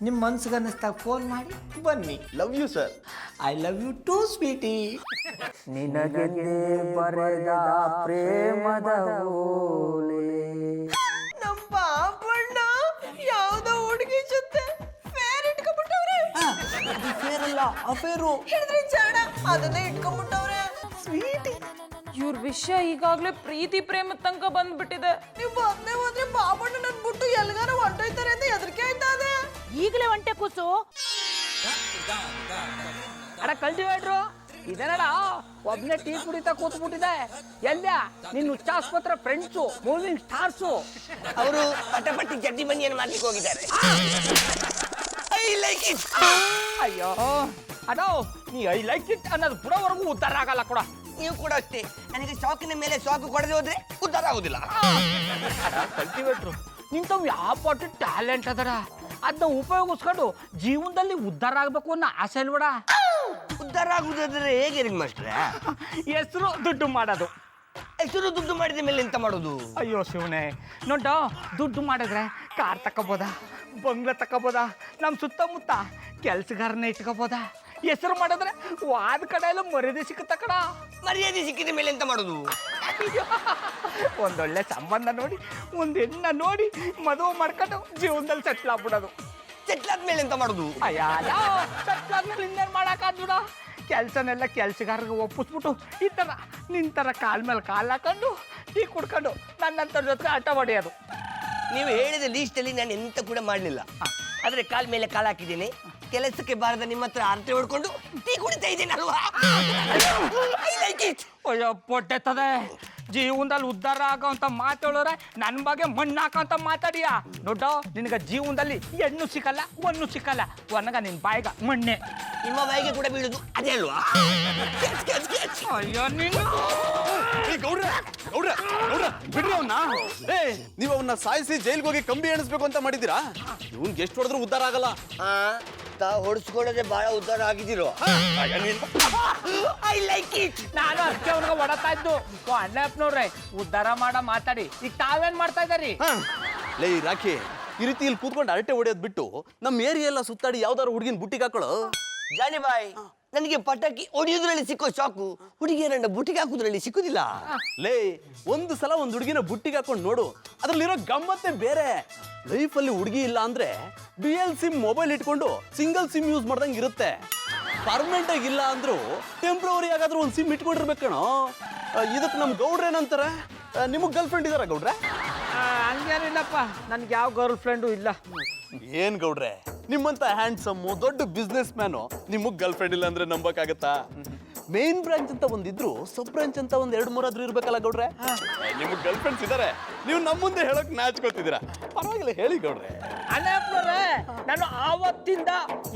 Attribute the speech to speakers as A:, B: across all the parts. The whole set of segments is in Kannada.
A: ನಿಮ್ಮ ಮನ್ಸಿಗೆ ಅನ್ನಿಸ್ದಾಗ ಫೋನ್ ಮಾಡಿ ಬನ್ನಿ.
B: Love you sir.
A: I love you too sweetie.
C: ನಿನಗೆ ಬರೆದ ಪ್ರೇಮದ ಓಲೆ.
A: ನಮ್ಮ ಬಾಬಣ್ಣ ಯಾವ್ದೋ ಹುಡುಗಿ ಜೊತೆ ಫೇರ್ ಇಟ್ಕೊಂಡ್ಬಿಟ್ಟವ್ರೆ.
B: ಫೇರ್ ಅಲ್ಲ, ಅಫೇರು.
A: ಹೇಳಿದ್ರಿ ಜಾಣ, ಅದನ್ನೇ ಇಟ್ಕೊಂಡ್ಬಿಟ್ಟವ್ರೆ. ಸ್ವೀಟಿ,
D: ಇವ್ರ ವಿಷಯ ಈಗಾಗ್ಲೇ ಪ್ರೀತಿ ಪ್ರೇಮ ತನಕ ಬಂದ್ಬಿಟ್ಟಿದೆ.
A: ನೀವು ಬಂದೇ ಹೋದ್ರೆ ಬಾಬಣ್ಣ ನನ್ ಬಿಟ್ಟು ಎಲ್ಗಾರ ಹೊಂಟೋಯ್ತಾರೆ ಅಂತ ಹೆದರಿಕೆ ಆಯ್ತಾ ಇದೆ.
D: ಈಗಲೇ ಒಂಟೆ ಕೂಸು.
C: ಅಡ ಕಲ್ಟಿವೇಟ್ರು ಇದೇನಡ ಒಬ್ನೇ ಟೀ ಕುಡಿತಾ ಕೂತ್ಬಿಟ್ಟಿದೆ. ಎಲ್ಲ ನಿನ್ನ ಉಚ್ಚಾಸ್ಪತ್ರ ಫ್ರೆಂಡ್ಸು, ಮೂವಿಂಗ್ ಸ್ಟಾರ್ಸು.
E: ಅವರು ಪಟಪಟ್ಟಿ ಜಡ್ಡಿ ಬನ್ನಿಯನ್ನು ಮಾಡ್ಲಿಕ್ಕೆ ಹೋಗಿದ್ದಾರೆ. I like it.
C: ಅಯ್ಯೋ ಅದೋ ನೀ ಐ ಲೈಕ್ ಇಟ್ ಅನ್ನೋದು ಬುಡವರೆಗೂ ಉದ್ಧಾರ ಆಗಲ್ಲ ಕೂಡ.
E: ನೀವು ಕೂಡ ಅಷ್ಟೇ, ನನಗೆ ಶಾಕಿನ ಮೇಲೆ ಶಾಕ್ ಕೊಡದೆ ಹೋದ್ರೆ ಉದ್ಧಾರ ಆಗುದಿಲ್ಲ.
C: ಕಲ್ಟಿವೇಟ್ರು ನಿಂತವ್ ಯಾವ ಪಟ್ಟು ಟ್ಯಾಲೆಂಟ್ ಅದರ, ಅದನ್ನ ಉಪಯೋಗಿಸ್ಕೊಂಡು ಜೀವನದಲ್ಲಿ ಉದ್ಧಾರ ಆಗ್ಬೇಕು ಅನ್ನೋ ಆಸೆ ಅಲ್ವಡ.
E: ಉದ್ಧಾರ ಆಗುದಾದ್ರೆ ಹೇಗೆ ರೀ ಮಾಸ್ಟ್ರೆ?
C: ಹೆಸರು ದುಡ್ಡು ಮಾಡೋದು.
E: ಹೆಸರು ದುಡ್ಡು ಮಾಡಿದ ಮೇಲೆ ಎಂತ ಮಾಡೋದು?
C: ಅಯ್ಯೋ ಶಿವನೇ, ನೋಡ ದುಡ್ಡು ಮಾಡಿದ್ರೆ ಕಾರ್ ತಕೋಬೋದ, ಬಂಗ್ಲೆ ತಕೋಬೋದ, ನಮ್ಮ ಸುತ್ತಮುತ್ತ ಕೆಲ್ಸಗಾರನ ಇಟ್ಕೋಬೋದ. ಹೆಸರು ಮಾಡಿದ್ರೆ ವಾದ ಕಡೆ ಎಲ್ಲ ಮರ್ಯಾದೆ ಸಿಕ್ಕುತ್ತ ಕಡ.
E: ಮರ್ಯಾದೆ ಸಿಕ್ಕಿದ ಮೇಲೆ ಎಂತ ಮಾಡೋದು?
C: ಒಂದೊಳ್ಳೆ ಸಂಬಂಧ ನೋಡಿ, ಒಂದು ಹೆಣ್ಣ ನೋಡಿ ಮದುವೆ ಮಾಡ್ಕೊಂಡು ಜೀವನದಲ್ಲಿ ಸೆಟ್ಲ್ ಆಗ್ಬಿಡೋದು.
E: ಸೆಟ್ಲ್ ಆದ್ಮೇಲೆ ಎಂತ ಮಾಡೋದು?
C: ಅಯ್ಯ ಸೆಟ್ಲ್ ಆದ್ಮೇಲೆ ಇನ್ನೇನು ಮಾಡೋಕ್ಕಾದ್ಬಿಡ. ಕೆಲಸನೆಲ್ಲ ಕೆಲ್ಸಗಾರರಿಗೆ ಒಪ್ಪಿಸ್ಬಿಟ್ಟು ಈ ಥರ ನಿಂತರ ಕಾಲ ಮೇಲೆ ಕಾಲು ಹಾಕೊಂಡು ಟೀ ಕುಡ್ಕೊಂಡು ನನ್ನಂತರ ಜೊತೆಗೆ ಆಟ ಹೊಡೆಯೋದು.
E: ನೀವು ಹೇಳಿದ ಲೀಸ್ಟಲ್ಲಿ ನಾನು ಎಂತ ಕೂಡ ಮಾಡಲಿಲ್ಲ, ಆದರೆ ಕಾಲ ಮೇಲೆ ಕಾಲು ಹಾಕಿದ್ದೇನೆ. ಕೆಲಸಕ್ಕೆ ಬಾರದ ನಿಮ್ಮ ಹತ್ರ ಆರತಿ ಹೊಡ್ಕೊಂಡು ಟೀ ಕುಡಿತಾ ಇದ್ದೇನಲ್ವಾ? I like it.
C: ಅಯ್ಯೋ ಪೊಟ್ಟೆತ್ತದೆ, ಜೀವನದಲ್ಲಿ ಉದ್ಧಾರ ಆಗೋ ಅಂತ ಮಾತಾಡೋರೆ ನನ್ನ ಬಗ್ಗೆ ಮಣ್ಣು ಹಾಕೋಂತ ಮಾತಾಡಿಯಾ? ದೊಡ್ಡ ನಿನಗೆ ಜೀವನದಲ್ಲಿ ಹೆಣ್ಣು ಸಿಕ್ಕಲ್ಲ, ಒಣ್ಣು ಸಿಕ್ಕಲ್ಲ, ಒನಗ ನಿನ್ನ ಬಾಯಿಗ ಮಣ್ಣೆ.
E: ನಿಮ್ಮ ಬಾಯಿಗೆ ಕೂಡ ಬೀಳುದು ಅದೇ ಅಲ್ವಾ?
C: ಅಯ್ಯೋ ನೀನು
B: ಗೌಡ್ರ ಗೌಡ್ರ ಗೌಡ್ರ ಬಿಡ್ರಿ ಅವನ್ನ. ನೀವು ಅವನ್ನ ಸಾಯಿಸಿ ಜೈಲ್ಗೆ ಹೋಗಿ ಕಂಬಿ ಎಣಿಸ್ಬೇಕು ಅಂತ ಮಾಡಿದ್ದೀರಾ? ಇವ್ನ್ಗೆ ಎಷ್ಟು ಹೊಡೆದ್ರು ಉದ್ಧಾರ ಆಗಲ್ಲ.
E: ತಾವು ಹೊಡಿಸ್ಕೊಳ್ಳೋದೇ ಬಹಳ ಉದ್ಧಾರ ಆಗಿದ್ದೀರೋ? I like it.
C: ನಾನು ಅಷ್ಟೇ ಅವ್ನಿಗೆ ಹೊಡತಾ ಇದ್ದು. ಅಣ್ಣಪ್ಪನವ್ರೆ ಉದ್ಧಾರ ಮಾಡ ಮಾತಾಡಿ ಈಗ ತಾವೇನ್ ಮಾಡ್ತಾ ಇದ್ದಾರಿ?
B: ಲೇ ರಾಖಿ, ಈ ರೀತಿ ಇಲ್ಲಿ ಕೂತ್ಕೊಂಡು ಅರಟೆ ಹೊಡೆಯೋದ್ ಬಿಟ್ಟು ನಮ್ಮ ಏರಿಯಾ ಎಲ್ಲ ಸುತ್ತಾಡಿ ಯಾವ್ದಾರು ಹುಡುಗಿನ ಬುಟ್ಟಿಗೆ ಹಾಕೊಳ್ಳೋ.
E: ಜಾನಿ ಬಾಯ್, ನನಗೆ ಪಟಾಕಿ ಹೊಡಿಯೋದ್ರಲ್ಲಿ ಸಿಕ್ಕೋ ಶಾಕು ಹುಡುಗಿಯರನ್ನ ಬುಟ್ಟಿಗೆ ಹಾಕುದ್ರಲ್ಲಿ ಸಿಕ್ಕುದಿಲ್ಲ.
B: ಲೇ, ಒಂದು ಸಲ ಒಂದು ಹುಡುಗಿನ ಬುಟ್ಟಿಗೆ ಹಾಕೊಂಡು ನೋಡು, ಅದ್ರಲ್ಲಿರೋ ಗಮ್ಮತ್ತೇ ಬೇರೆ. ಲೈಫಲ್ಲಿ ಹುಡುಗಿ ಇಲ್ಲ ಅಂದ್ರೆ ಡ್ಯುಯಲ್ ಸಿಮ್ ಮೊಬೈಲ್ ಇಟ್ಕೊಂಡು ಸಿಂಗಲ್ ಸಿಮ್ ಯೂಸ್ ಮಾಡ್ದಂಗೆ ಇರುತ್ತೆ. ಪರ್ಮನೆಂಟ್ ಆಗಿ ಇಲ್ಲ ಅಂದ್ರೂ ಟೆಂಪ್ರವರಿ ಆಗಾದ್ರೂ ಒಂದು ಸಿಮ್ ಇಟ್ಕೊಂಡಿರ್ಬೇಕಣೋ. ಇದಕ್ಕೆ ನಮ್ಮ ಗೌಡ್ರ ಏನಂತಾರೆ? ನಿಮಗೆ ಗರ್ಲ್ ಫ್ರೆಂಡ್ ಇದಾರ ಗೌಡ್ರೆ?
C: ಹಂಗೇನಿಲ್ಲಪ್ಪ, ನನ್ಗೆ ಯಾವ ಗರ್ಲ್ ಫ್ರೆಂಡು ಇಲ್ಲ.
B: ಏನ್ ಗೌಡ್ರೆ, ನಿಮ್ಮಂತ ಹ್ಯಾಂಡ್ಸಮ್ಮು ದೊಡ್ಡ ಬಿಸ್ನೆಸ್ ಮ್ಯಾನು ನಿಮಗ್ ಗರ್ಲ್ ಫ್ರೆಂಡ್ ಇಲ್ಲ ಅಂದ್ರೆ ನಂಬಕ್ಕಾಗತ್ತಾ? ಮೇನ್ ಬ್ರಾಂಚ್ ಅಂತ ಒಂದಿದ್ರು ಸಬ್ ಬ್ರಾಂಚ್ ಅಂತ ಒಂದ್ 2-3 ಆದ್ರೂ ಇರ್ಬೇಕಲ್ಲ ಗೌಡ್ರೆ? ನಿಮಗ್ ಗರ್ಲ್ ಫ್ರೆಂಡ್ಸ್ ಇದಾರೆ, ನೀವು ನಮ್ಮ ಮುಂದೆ ಹೇಳಕ್ ನಾಚ್ಕೋತಿದ್ದೀರಾ. ಪರವಾಗಿಲ್ಲ ಹೇಳಿ ಗೌಡ್ರೆ.
C: ಅಣ್ಣಪ್ಪನವ್ರೆ, ನಾನು ಆವತ್ತಿಂದ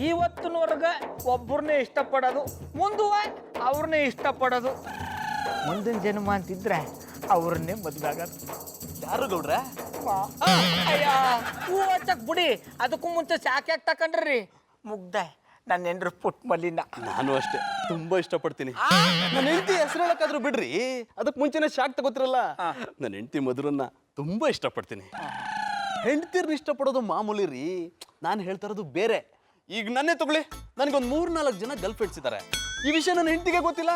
C: ಇವತ್ತಿನವರೆಗೆ ಒಬ್ಬರನ್ನೇ ಇಷ್ಟಪಡೋದು, ಮುಂದುವೆ ಅವ್ರನ್ನೇ ಇಷ್ಟಪಡೋದು. ಮುಂದಿನ ಜನ್ಮ ಅಂತಿದ್ರೆ ಅವ್ರನ್ನೇ ಮದುವೆ ಆಗೋದು.
B: ಯಾರು ಗೌಡ್ರೆ?
C: ಅಯ್ಯ ಹೂ ಹಚ್ಚಕ್ ಬಿಡಿ, ಅದಕ್ಕೂ ಮುಂಚೆ ಸಾಕ್ ಯಾಕೆ ತಕೊಂಡ್ರಿ? ಮುಗ್ದೆ ನನ್ನ ಹೆಂಡ್ರು ಪುಟ್ ಮಲ್ಲಿನ.
B: ನಾನು ಅಷ್ಟೇ ತುಂಬಾ ಇಷ್ಟಪಡ್ತೀನಿ. ನನ್ನ ಹೆಂಡತಿ ಹೆಸರು ಹೇಳಕ್ಕಾದ್ರೂ ಬಿಡ್ರಿ, ಅದಕ್ಕೆ ಮುಂಚೆನೆ ಶಾಕ್ ತಗೋತಿರಲ್ಲ. ನನ್ನ ಹೆಂಡತಿ ಮಧುರನ್ನ ತುಂಬಾ ಇಷ್ಟಪಡ್ತೀನಿ. ಹೆಂಡತಿರ್ನ ಇಷ್ಟಪಡೋದು ಮಾಮೂಲಿ ರೀ, ನಾನು ಹೇಳ್ತಾ ಇರೋದು ಬೇರೆ. ಈಗ ನನ್ನೇ ತಗೊಳ್ಳಿ, ನನಗೊಂದು 3-4 ಜನ ಗರ್ಲ್ ಫ್ರೆಂಡ್ಸ್ ಇದ್ದಾರೆ. ಈ ವಿಷಯ ನನ್ನ ಹೆಂಡತಿಗೆ ಗೊತ್ತಿಲ್ಲ.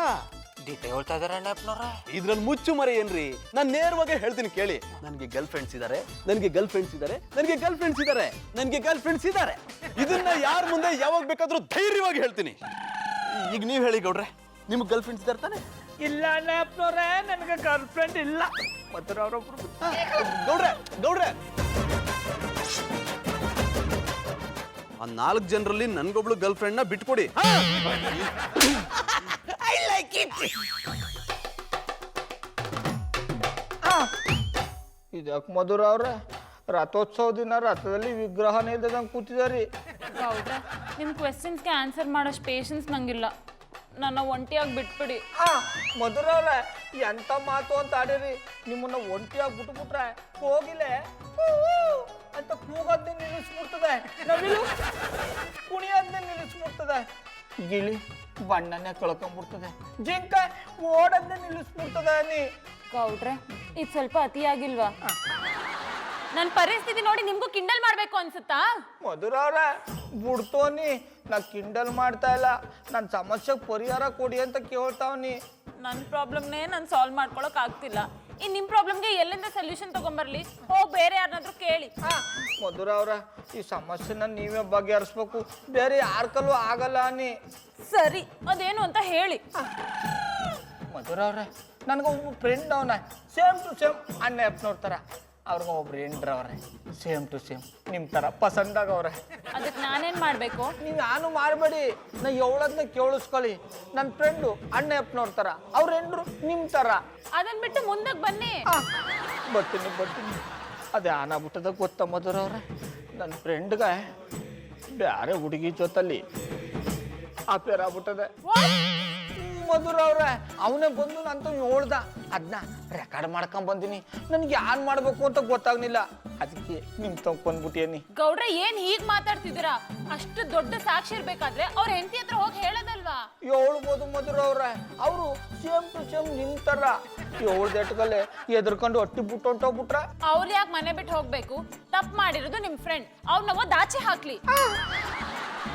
C: ಗೀತೆ ಹೇಳ್ತಾ ಇದಾರೆ ಅಣ್ಣಪ್ಪನವ್ರೆ.
B: ಇದ್ರಲ್ಲಿ ಮುಚ್ಚು ಮರೆ ಏನ್ರಿ? ನಾನು ನೇರವಾಗಿ ಹೇಳ್ತೀನಿ ಕೇಳಿ. ನನಗೆ ಗರ್ಲ್ ಫ್ರೆಂಡ್ಸ್ ಇದ್ದಾರೆ, ನನಗೆ ಗರ್ಲ್ ಫ್ರೆಂಡ್ಸ್ ಇದ್ದಾರೆ, ನನಗೆ ಗರ್ಲ್ ಫ್ರೆಂಡ್ಸ್ ಇದ್ದಾರೆ, ನನಗೆ ಗರ್ಲ್ ಫ್ರೆಂಡ್ಸ್ ಇದ್ದಾರೆ. ಇದನ್ನ ಯಾರ ಮುಂದೆ ಯಾವಾಗ ಬೇಕಾದ್ರೂ ಧೈರ್ಯವಾಗಿ ಹೇಳ್ತೀನಿ. ಈಗ ನೀವು ಹೇಳಿ ಗೌಡ್ರೆ, ನಿಮ್ಗೆ ಗರ್ಲ್ ಫ್ರೆಂಡ್ಸ್ ಇದ್ದಾರೆ ತಾನೆ?
C: ಇಲ್ಲ ಅಣ್ಣಪ್ಪನವ್ರೆ, ನನಗೆ ಗರ್ಲ್ ಫ್ರೆಂಡ್ ಇಲ್ಲ. ಮತ್ತೆ ಅವ್ರೊಬ್ರು
B: ಗೌಡ್ರೆ ಗೌಡ್ರೆ, ಆ 4 ಜನರಲ್ಲಿ ನನ್ಗೊಬ್ಳು ಗರ್ಲ್ ಫ್ರೆಂಡ್ ನ ಬಿಟ್ಕೊಡಿ.
E: I like it.
C: ಇದಕ್ಕೆ ಮಧುರ ಅವ್ರೆ, ರಥೋತ್ಸವ ದಿನ ರಥದಲ್ಲಿ ವಿಗ್ರಹನೇ ಇಲ್ದಂಗೆ ಕೂತಿದಾರಿ.
D: ಹೌದಾ? ನಿಮ್ಮ ಕ್ವೆಶ್ಚನ್ಸ್ಗೆ ಆನ್ಸರ್ ಮಾಡೋಷ್ಟು ಪೇಷನ್ಸ್ ನಂಗಿಲ್ಲ. ನನ್ನ ಒಂಟಿಯಾಗಿ ಬಿಟ್ಬಿಡಿ.
C: ಮಧುರ ಅವ್ರೆ, ಎಂತ ಮಾತು ಅಂತ ಆಡಿರಿ. ನಿಮ್ಮನ್ನ ಒಂಟಿಯಾಗಿ ಬಿಟ್ಬಿಟ್ರೆ ಹೋಗಿಲೆ ಅಂತ ಕೂಗೋದ್ನೇ ನಿಲ್ಲಿಸ್ಬಿಡ್ತದೆ, ನವಿಲು ಕುಣಿಯೋದ್ನೇ ನಿಲ್ಲಿಸ್ಬಿಡ್ತದೆ, ಗಿಳಿ ಬಣ್ಣನೇ ಕಳ್ಕೊಂಡ್ಬಿಡ್ತದೆ, ಜಿಂಕ ಓಡೋದ್ನೇ ನಿಲ್ಲಿಸ್ಬಿಡ್ತದೆ.
D: ಗೌಡ್ರೆ ಇದು ಸ್ವಲ್ಪ ಅತಿಯಾಗಿಲ್ವಾ? ನನ್ನ ಪರಿಸ್ಥಿತಿ ನೋಡಿ ನಿಮ್ಗೂ ಕಿಂಡಲ್ ಮಾಡ್ಬೇಕು ಅನ್ಸುತ್ತಾ?
C: ಮಧುರವ್ರ ಬಿಡ್ತೋನಿ, ನಾ ಕಿಂಡಲ್ ಮಾಡ್ತಾ ಇಲ್ಲ, ನನ್ನ ಸಮಸ್ಯೆಗೆ ಪರಿಹಾರ ಕೊಡಿ ಅಂತ ಕೇಳ್ತಾವ್ನಿ.
D: ನನ್ನ ಪ್ರಾಬ್ಲಮ್ನೇ ನಾನು ಸಾಲ್ವ್ ಮಾಡ್ಕೊಳಕ್ ಆಗ್ತಿಲ್ಲ. ಇನ್ನು ನಿಮ್ಮ ಪ್ರಾಬ್ಲಮ್ಗೆ ಎಲ್ಲಿಂದ ಸೊಲ್ಯೂಷನ್ ತಗೊಂಬರ್ಲಿ? ಹೋಗಿ ಬೇರೆ ಯಾರನ್ನಾದ್ರೂ ಕೇಳಿ.
C: ಮಧುರವ್ರ ಈ ಸಮಸ್ಯೆನ ನೀವೇ ಬಗೆಹರಿಸ್ಬೇಕು, ಬೇರೆ ಯಾರ ಕಲ್ಲೂ ಆಗಲ್ಲ ನೀ.
D: ಸರಿ, ಅದೇನು ಅಂತ ಹೇಳಿ.
C: ಮಧುರವ್ರ ನನಗೊಬ್ಬ ಫ್ರೆಂಡ್ ಅವನ, ಸೇಮ್ ಟು ಸೇಮ್ ಅಣ್ಣ ಅಪ್ಪನವ್ರ ಥರ. ಅವ್ರಿಗೆ ಒಬ್ರು ಎಂಡ್ರವ್ರೆ, ಸೇಮ್ ಟು ಸೇಮ್ ನಿಮ್ಮ ಥರ ಪಸಂದಾಗವ್ರೆ.
D: ಅದಕ್ಕೆ ನಾನೇನು ಮಾಡಬೇಕು?
C: ನೀವು ನಾನು ಮಾಡಬೇಡಿ, ನಾ ಹೇಳೋದನ್ನ ಕೇಳಿಸ್ಕೊಳ್ಳಿ. ನನ್ನ ಫ್ರೆಂಡು ಅಣ್ಣ ಅಪ್ಪನವ್ರ ಥರ, ಅವ್ರ ಎಂಡ್ರು ನಿಮ್ಮ ಥರ.
D: ಅದನ್ನ ಬಿಟ್ಟು ಮುಂದಕ್ಕೆ ಬನ್ನಿ.
C: ಬರ್ತೀನಿ. ಅದೇ ಆನಾಗ್ಬಿಟ್ಟದ ಗೊತ್ತಾ ಮಧುರವ್ರೆ, ನನ್ನ ಫ್ರೆಂಡ್ಗೆ ಬೇರೆ ಹುಡುಗಿ ಜೊತಲ್ಲಿ ಅಫೇರ್ ಆಗ್ಬಿಟ್ಟದೆ. ಮಧುರವ್ರೆ ಅವನೇ ಬಂದು ನಂತ ಹೇಳ್ದ, ಅದನ್ನ ರೆಕಾರ್ಡ್ ಮಾಡ್ಕೊಂಡ್ ಬಂದಿನಿ. ನನ್ಗೆ ಯಾನ್ ಮಾಡ್ಬೇಕು ಅಂತ ಗೊತ್ತಾಗ್ಲಿಲ್ಲ, ಅದಕ್ಕೆ ನಿಮ್ ತಗೊಂಡ್ಬಿಟ್ಟೇನಿ.
D: ಗೌಡ್ರೆ ಏನ್ ಹೀಗ್ ಮಾತಾಡ್ತಿದ್ದೀರಾ? ಅಷ್ಟು ದೊಡ್ಡ ಸಾಕ್ಷಿ ಇರ್ಬೇಕಾದ್ರೆ ಅವ್ರ ಹೆಂಡತಿ ಹತ್ರ ಹೋಗಿ ಹೇಳೋದಲ್ವಾ?
C: ಹೇಳ್ಬೋದು ಮಧುರವ್ರೆ, ಅವರು ಸೇಮ್ ಟು ಸೇಮ್ ನಿಮ್ ತರ. ಹೇಳ್ದೆಟ್ಗಲೆ ಎದ್ರಕೊಂಡು ಹೊಟ್ಟಿ ಬಿಟ್ಟು ಹೊಂಟೋಗ್ಬಿಟ್ರ.
D: ಅವ್ರು ಯಾಕೆ ಮನೆ ಬಿಟ್ಟು ಹೋಗ್ಬೇಕು? ತಪ್ಪು ಮಾಡಿರೋದು ನಿಮ್ ಫ್ರೆಂಡ್, ಅವ್ರನ್ನ ದಾಚೆ ಹಾಕ್ಲಿ.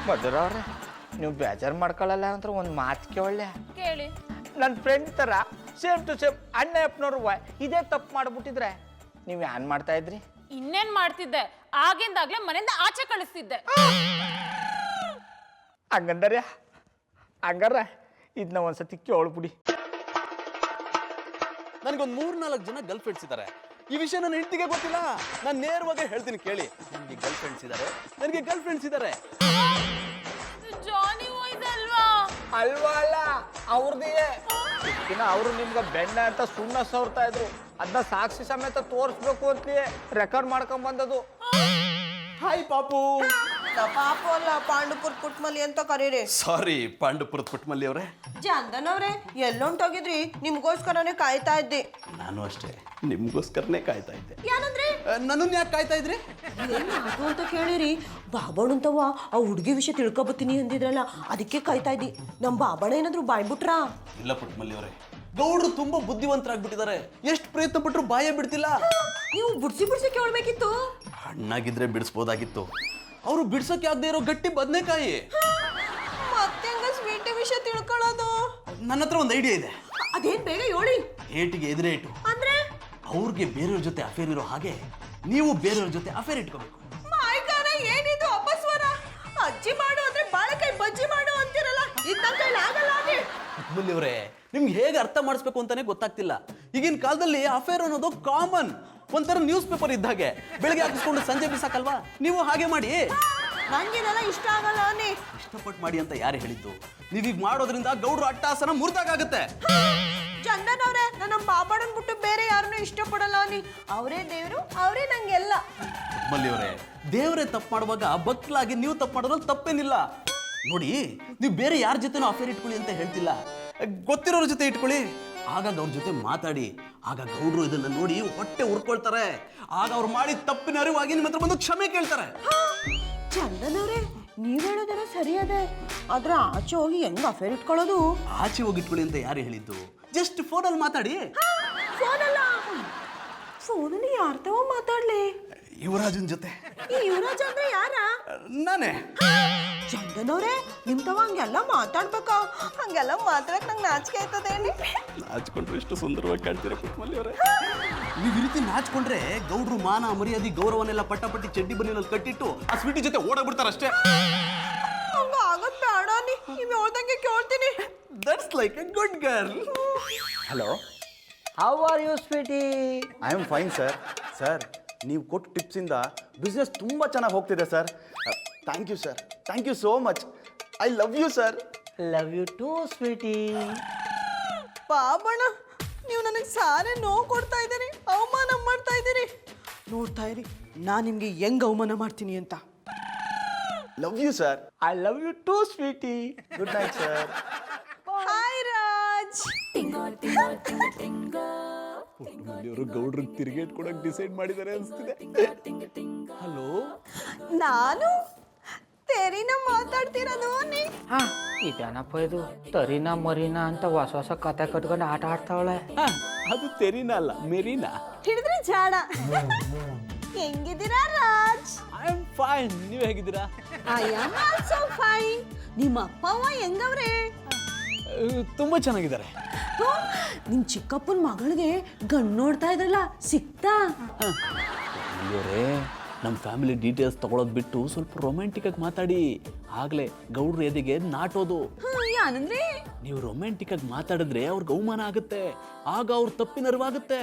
C: ಮಧುರವ್ರೆ ನೀವು ಬೇಜಾರು ಮಾಡ್ಕೊಳ್ಳಲ್ಲ ಅಂತ ಒಂದು ಮಾತು
D: ಕೇಳಿ.
C: ನನ್ನ ಫ್ರೆಂಡ್ ಥರ ಸೇಮ್ ಟು ಸೇಮ್ ಅಣ್ಣ ಅಪ್ಪನವ್ರು ಇದೇ ತಪ್ಪು ಮಾಡ್ಬಿಟ್ಟಿದ್ರೆ ನೀವು ಏನ್ ಮಾಡ್ತಾ ಇದ್ರಿ?
D: ಇನ್ನೇನ್ ಮಾಡ್ತಿದ್ದೆ? ಆಗಿಂದಾಗ್ಲೇ ಮನೆಯಿಂದ ಆಚೆ ಕಳಿಸ್ತಿದ್ದೆ.
C: ಹಂಗಾರ ಇದನ್ನ ಒಂದ್ಸತಿ ಕೇಳ್ಬಿಡಿ.
B: ನನಗೊಂದು 3-4 ಜನ ಗರ್ಲ್ ಫ್ರೆಂಡ್ಸ್ ಇದ್ದಾರೆ. ಈ ವಿಷಯ ನನ್ನ ಹೆಂಡತಿಗೆ ಗೊತ್ತಿಲ್ಲ. ನಾನು ನೇರವಾಗಿ ಹೇಳ್ತೀನಿ ಕೇಳಿ. ನನಗೆ ಗರ್ಲ್ ಫ್ರೆಂಡ್ಸ್ ಇದ್ದಾರೆ.
D: ಜಾನಿ ವಾಯ್ಸ್ ಅಲ್ವಾ?
C: ಅಲ್ಲ ಅವ್ರದೇ. ಅವರು ನಿಮ್ಗೆ ಬೆಣ್ಣ ಅಂತ ಸುಣ್ಣ ಸವರ್ತಾ ಇದ್ರು, ಅದನ್ನ ಸಾಕ್ಷಿ ಸಮೇತ ತೋರಿಸ್ಬೇಕು ಅಂತಲೇ ರೆಕಾರ್ಡ್ ಮಾಡ್ಕೊಂಡ್ ಬಂದದು.
B: ಹಾಯ್ ಪಾಪು.
A: ಪಾಪು ಅಲ್ಲ, ಪಾಂಡುಪುರ್ ಪುಟ್ಮಲಿ ಅಂತ ಕರೀರಿ.
B: ಸಾರಿ, ಪಾಂಡುಪುರದ ಪುಟ್ಮಲ್ಲಿ ಅವರೇ.
A: ಚಂದನ್ ಅವ್ರೆ ಎಲ್ಲೊಂಟೋಗಿದ್ರಿ? ನಿಮ್ಗೋಸ್ಕರನೇ ಕಾಯ್ತಾ ಇದ್ದೆ.
B: ನಾನು ಅಷ್ಟೇ, ನಿಮ್ಗೋಸ್ಕರನೇ ಕಾಯ್ತಾ ಇದ್ದೆ.
A: ಏನಂದ್ರೆ?
B: ನನ್ನನ್ನು ಯಾಕೆ ಕಾಯ್ತಾ ಇದ್ರಿ?
A: ಅದು ಅಂತ ಕೇಳಿರಿ. ಬಾಬಣ್ಣಂತವ ಆ ಹುಡುಗಿ ವಿಷಯ ತಿಳ್ಕೊಬತ್ತೀನಿ ಅಂದಿದ್ರಲ್ಲ, ಅದಕ್ಕೆ ಕಾಯ್ತಾ ಇದ್ದಿ. ನಮ್ಮ ಬಾಬಣ್ಣ ಏನಾದ್ರು ಬಾಯ್ಬಿಟ್ರಾ?
B: ಇಲ್ಲ ಪುಟ್ಮಲ್ಲಿ ಅವರೇ, ಗೌಡ್ರು ತುಂಬಾ ಬುದ್ಧಿವಂತರಾಗ್ಬಿಟ್ಟಿದ್ದಾರೆ. ಎಷ್ಟು ಪ್ರಯತ್ನ ಪಟ್ಟರು ಬಾಯೇ ಬಿಡ್ತಿಲ್ಲ.
A: ನೀವು ಬಿಡ್ಸಿ ಕೇಳ್ಬೇಕಿತ್ತು.
B: ಹಣ್ಣಾಗಿದ್ರೆ ಬಿಡಿಸ್ಬೋದಾಗಿತ್ತು. ಅವರು ಬಿಡ್ಸೋಕೆ ಆಗದೆ ಇರೋ ಗಟ್ಟಿ ಬದನೆಕಾಯಿ.
A: ಮತ್ತೆ ಸ್ವೀಟ್ ವಿಷಯ ತಿಳ್ಕೊಳ್ಳೋದು?
B: ನನ್ನ ಹತ್ರ ಒಂದು ಐಡಿಯಾ ಇದೆ.
A: ಅದೇನ್ ಬೇಗ ಹೇಳಿ.
B: ಏಟಿಗೆ ಎದುರೇ ಇಟ್ಟು
A: ಅಂದ್ರೆ
B: ಅವ್ರಿಗೆ ಬೇರೆಯವ್ರ ಜೊತೆ ಅಫೇರ್ ಇರೋ ಹಾಗೆ ನೀವು ಬೇರೆಯವ್ರ ಜೊತೆ ಅಫೇರ್ ಇಟ್ಕೋಬೇಕು.
A: ಮಾಯ್ಕಾರ ಏನಿದು ಅಪಸ್ವರ? ಅಜ್ಜಿ ಮಾಡು ಅಂದ್ರೆ ಬಾಳೆಕಾಯಿ ಬಜ್ಜಿ ಮಾಡು ಅಂತಿರಲ್ಲ, ಆಗಲ್ಲ.
B: ಅವರೇ, ನಿಮ್ಗೆ ಹೇಗೆ ಅರ್ಥ ಮಾಡಿಸ್ಬೇಕು ಅಂತಾನೆ ಗೊತ್ತಾಗ್ತಿಲ್ಲ. ಈಗಿನ ಕಾಲದಲ್ಲಿ ಅಫೇರ್ ಅನ್ನೋದು ಕಾಮನ್, ಒಂಥರ ನ್ಯೂಸ್ ಪೇಪರ್ ಇದ್ದಾಗೆ. ಬೆಳಗ್ಗೆ ಹಾಕಿಸ್ಕೊಂಡು ಸಂಜೆ ಬಿಸಾಕಲ್ವಾ? ನೀವು ಹಾಗೆ ಮಾಡಿ.
A: ನಂಗಿದೆಲ್ಲ ಇಷ್ಟ ಆಗಲ್ಲ.
B: ಇಷ್ಟಪಟ್ಟು ಮಾಡಿ ಅಂತ ಯಾರು ಹೇಳಿದ್ದು? ನೀವೀಗ ಮಾಡೋದ್ರಿಂದ ಗೌಡ್ರು ಅಟ್ಟಹಾಸನ ಮುರಿದಾಗುತ್ತೆ.
A: ಚಂದನ್ ಅವ್ರೆ, ನನ್ನ ಬಾಬಣ್ಣನ್ ಬಿಟ್ಟು ಬೇರೆ ಯಾರನ್ನೂ ಇಷ್ಟಪಡಲ್ಲ. ಅವರೇ ದೇವರು, ಅವರೇ ನಂಗೆಲ್ಲ.
B: ಮಲ್ಲಿಯವರೇ, ದೇವರೇ ತಪ್ಪು ಮಾಡುವಾಗ ಭಕ್ತಲಾಗಿ ನೀವು ತಪ್ಪು ಮಾಡೋದ್ರಲ್ಲಿ ತಪ್ಪೇನಿಲ್ಲ. ನೋಡಿ, ನೀವು ಬೇರೆ ಯಾರ ಜೊತೆನೂ ಅಫೇರ್ ಇಟ್ಕೊಳ್ಳಿ ಅಂತ ಹೇಳ್ತಿಲ್ಲ, ಗೊತ್ತಿರೋರ ಜೊತೆ ಇಟ್ಕೊಳ್ಳಿ. ಆಗಾಗ ಅವ್ರ ಜೊತೆ ಮಾತಾಡಿ. ಆಗ ಗೌಡ್ರು ಇದನ್ನ ನೋಡಿ ಹೊಟ್ಟೆ ಉರ್ಕೊಳ್ತಾರೆ. ಆಗ ಅವ್ರು ಮಾಡಿದ ತಪ್ಪಿನ ಅರಿವಾಗಿ ನಿಮ್ಮ ಹತ್ರ ಬಂದು ಕ್ಷಮೆ ಕೇಳ್ತಾರೆ.
A: ಚಂದನ್ ಅವ್ರೆ, ನೀವ್ ಹೇಳೋದೆಲ್ಲ ಸರಿ ಅದೇ, ಆದ್ರೆ ಆಚೆ ಹೋಗಿ ಹೆಂಗ್ ಅಫೇರ್ ಇಟ್ಕೊಳ್ಳೋದು?
B: ಆಚೆ ಹೋಗಿ ಇಟ್ಕೊಳ್ಳಿ ಅಂತ ಯಾರು ಹೇಳಿದ್ದು? ಜಸ್ಟ್ ಫೋನಲ್ಲಿ ಮಾತಾಡಿ.
A: ಫೋನಲ್ಲಿ ಯಾರ ತವ ಮಾತಾಡ್ಲಿ?
B: ಯುವರಾಜನ್ ಜೊತೆ.
A: ಈ ಯುವರಾಜ್ ಅಂದ್ರೆ ಯಾರ?
B: ನಾನೇ.
A: ಚಂದನ್ ಅವ್ರೆ, ನಿಮ್ ತವ ಹಂಗೆಲ್ಲ ಮಾತಾಡ್ಬೇಕ? ಹಂಗೆಲ್ಲ ಮಾತಾಡಕ್ ನಂಗೆ ನಾಚಿಕೆ ಆಯ್ತದೆ.
B: ನಾಚ್ಕೊಂಡ್ರೆ ಎಷ್ಟು ಸುಂದರವಾಗಿ ಕಾಣ್ತೀರ ಪುಟ್ಮಲ್ಲಿ ಅವರೇ. ನೀವು ಈ ರೀತಿ ನಾಚ್ಕೊಂಡ್ರೆ ಗೌಡ್ರು ಮಾನ ಮರ್ಯಾದೆ ಗೌರವನೆಲ್ಲ ಪಟ್ಟಿ ಚಡ್ಡಿ ಬನ್ನಿನಲ್ಲಿ ಕಟ್ಟಿಟ್ಟು ಆ ಸ್ವೀಟಿ ಜೊತೆ ಓಡಾಗ್ಬಿಡ್ತಾರೆ ಅಷ್ಟೇ.
A: ಹಂಗ ಆಗತ್ ಬೇಡ. ನೀವ್ ಹೇಳ್ದಂಗೆ ಕೇಳ್ತೀನಿ.
B: That's like a good girl.
F: Hello,
C: how are you sweetie?
F: I am fine sir. Sir, ನೀವು ಕೊಟ್ಟ ಟಿಪ್ಸಿಂದ ಬಿಸ್ನೆಸ್ ತುಂಬ ಚೆನ್ನಾಗಿ ಹೋಗ್ತಿದೆ sir. Thank you sir, thank you so much. I love you sir.
C: Love you too sweetie.
A: Babanna, ನೀವು ನನಗೆ ಸಾರೆ ನೋವು ಕೊಡ್ತಾ ಇದ್ದೀರಿ, ಅವಮಾನ ಮಾಡ್ತಾ ಇದ್ದೀರಿ. ನೋಡ್ತಾ ಇರಿ ನಾನು ನಿಮ್ಗೆ ಹೆಂಗ್ ಅವಮಾನ ಮಾಡ್ತೀನಿ ಅಂತ.
F: Love you sir.
C: I love you too sweetie.
F: Good night sir.
A: Hi Raj.
B: ಅವರು ಗೌಡ್ರಿಗೆ ತಿರುಗಿ ಇಟ್ಕೊಡಕ್ ಡಿಸೈಡ್ ಮಾಡಿದ್ದಾರೆ ಅನ್ಸ್ತಿದೆ. ಹಲೋ,
A: ನಾನು ತೆರಿನ ಮಾತಾಡ್ತಿರೋದು.
C: ಇದೇನಪ್ಪ ಇದು ತರಿನಾ ಮರಿನಾ ಅಂತ ಹೊಸ ಹೊಸ ಕತೆ ಕಟ್ಕೊಂಡು ಆಟ ಆಡ್ತಾವಳೆ.
B: ಅದು ತೆರಿನಾ ಅಲ್ಲ ಮೆರಿನಾ.
A: ಹಿಡಿದ್ರೆ ಜಾಡ. ಹೆಂಗಿದ್ದೀರಾ ರಾಜ್?
B: I am fine. ನೀವು ಹೇಗಿದ್ದೀರಾ?
A: I am also fine. ನಿಮ್ಮ ಅಪ್ಪ ಅವ್ವ ಹೆಂಗವ್ರೆ?
B: ತುಂಬಾ ಚೆನ್ನಾಗಿದ್ದಾರೆ.
A: ನಿಮ್ ಚಿಕ್ಕಪ್ಪನ ಮಗಳಿಗೆ ಗಂಡು ನೋಡ್ತಾ ಇದ್ರಲ್ಲ, ಸಿಕ್ತಾ?
B: ಅಯ್ಯೋರೇ, ನಮ್ಮ ಫ್ಯಾಮಿಲಿ ಡೀಟೇಲ್ಸ್ ತಗೊಳೋದು ಬಿಟ್ಟು ಸ್ವಲ್ಪ ರೊಮ್ಯಾಂಟಿಕ್ ಆಗಿ ಮಾತಾಡಿ. ಆಗ್ಲೇ ಗೌಡ್ರ ಎದೆಗೆ ನಾಟೋದು.
A: ಯಾನಂದ್ರೆ?
B: ನೀವು ರೊಮ್ಯಾಂಟಿಕ್ ಆಗಿ ಮಾತಾಡಿದ್ರೆ ಅವ್ರಿಗೆ ಅವಮಾನ ಆಗುತ್ತೆ, ಆಗ ಅವ್ರ ತಪ್ಪಿನ ಅರಿವಾಗುತ್ತೆ.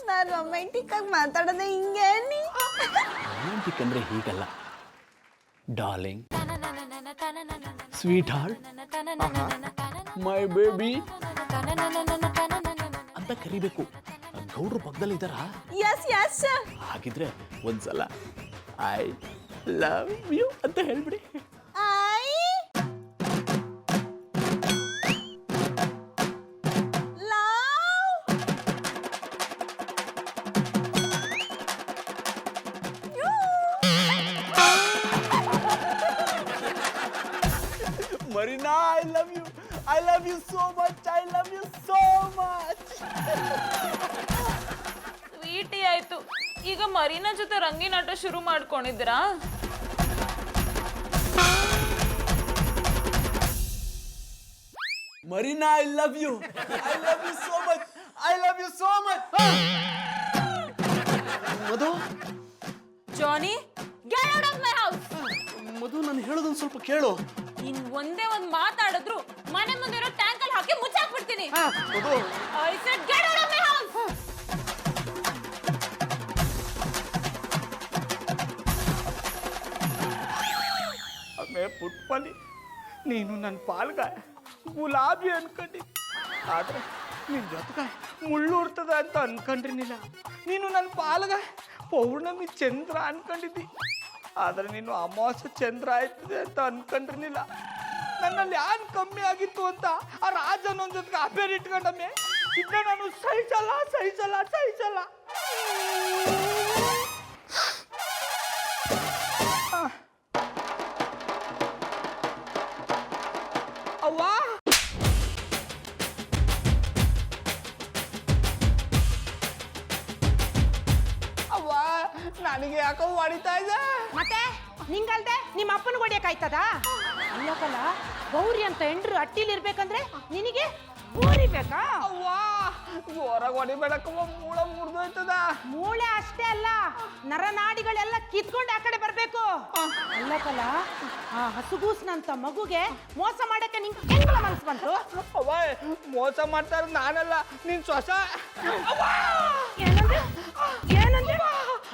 A: ನಾನು ರೊಮ್ಯಾಂಟಿಕ್ ಆಗಿ ಮಾತಾಡೋದೇ ಹಿಂಗೆ.
B: ರೊಮ್ಯಾಂಟಿಕ್ ಅಂದ್ರೆ ಹೀಗಲ್ಲ, darling, sweetheart, my baby ಅಂತ ಕರಿಬೇಕು. ಗೌಡ್ರ ಪಕ್ಕದಲ್ಲಿ ಇದ್ದಾರಾ?
A: Yes yes.
B: ಹಾಗಿದ್ರೆ ಒಂದ್ಸಲ ಐ ಲವ್ ಯು ಅಂತ ಹೇಳ್ಬಿಡಿ.
A: I love you.
B: Marina, I love you. I love you so much. I love you so much.
D: Sweetie ಆಯ್ತು. ಈಗ ಮರೀನಾ ಜೊತೆ ರಂಗಿನ ಆಟ ಶುರು ಮಾಡ್ಕೊಂಡಿದ್ದೀರಾ?
B: Marina, I love you. I love you so much. I love you so much. Madhu,
D: ಜಾನಿ, get out of my house.
B: ಮಧು, ನಾನು ಹೇಳೋದೊಂದು ಸ್ವಲ್ಪ ಕೇಳು.
D: ಇನ್ ಒಂದೇ ಒಂದ್ ಮಾತಾಡಿದ್ರು ಮನೆ ಮುಂದೆ ಇರೋ ಟ್ಯಾಂಕ್ ಅಲ್ಲಿ ಹಾಕಿ ಮುಚ್ಚಾಕ್ಬಿಡ್ತೀನಿ.
B: Madhu,
D: I said get out of my house.
C: ಅಮ್ಮೆ ಪುಟ್ಪಲಿ, ನೀನು ನನ್ನ ಪಾಲ್ಗ ಗುಲಾಬಿ ಅನ್ಕೊಂಡಿ, ಆದ್ರೆ ನಿನ್ ಜೊತೆಗೆ ಮುಳ್ಳುರ್ತದ ಅಂತ ಅನ್ಕೊಂಡಿರ್ಲಿಲ್ಲ. ನೀನು ನನ್ನ ಪಾಲ್ಗ ಪೌರ್ಣಮಿ ಚಂದ್ರ ಅನ್ಕೊಂಡಿದ್ದಿ, ಆದ್ರೆ ನೀನು ಅಮಾವಾಸ್ಯ ಚಂದ್ರ ಆಯ್ತದೆ ಅಂತ ಅನ್ಕೊಂಡಿರ್ಲಿಲ್ಲ. ನನ್ನಲ್ಲಿ ಯಾನ್ ಕಮ್ಮಿ ಆಗಿತ್ತು ಅಂತ ಆ ರಾಜನೊಂದ್ ಜೊತೆಗೆ ಅಬೇರ್ ಇಟ್ಕೊಂಡಮ್ಮೆ. ಇದನ್ನ ನಾನು ಸಹಿಸಲ್ಲ ಸಹಿಸಲ್ಲ ಸಹಿಸಲ್ಲ. ಅವ್ವಾ, ಅವ್ವಾ, ನನಗೆ ಯಾಕೋ ಹೊಡಿತಾ ಇದೆ.
G: ಮತ್ತೆ ನಿಂಗಲ್ದೆ ನಿಮ್ಮ ಅಪ್ಪನ ಹೊಡಿಯಕಾಯ್ತದ? ಅಲ್ಲಕಲ್ಲ, ಗೌರಿ ಅಂತ ಹೆಂಡ್ರು ಅಟ್ಟಿಲಿರ್ಬೇಕಂದ್ರೆ ನಿನಗೆ ಊರಿ ಬೇಕಾ?
C: ಅವ್ವಾ, ಜೋರಾಗಿ ಹೊಡಿಬೇಡಕ್ಕವ್ವ, ಮೂಳ ಮುರಿದೋಯ್ತದ.
G: ಮೂಳೆ ಅಷ್ಟೇ ಅಲ್ಲ, ನರನಾಡಿಗಳೆಲ್ಲ ಕಿತ್ಕೊಂಡು ಆ ಕಡೆ ಬರ್ಬೇಕು. ಅಲ್ಲಕಲ್ಲ, ಆ ಹಸುಗೂಸ್ನಂತ ಮಗುಗೆ ಮೋಸ ಮಾಡಕ್ಕೆ ನಿಂಗೆ ಹೆಂಗಲ ಮನ್ಸು ಬಂತು?
C: ಅವ್ವ, ಮೋಸ ಮಾಡ್ತಾ ಇರೋದು ನಾನಲ್ಲ, ನಿನ್ ಸೊಸ.
G: ಏನಂದ್ರೆ ಏನಂದ್ರೆ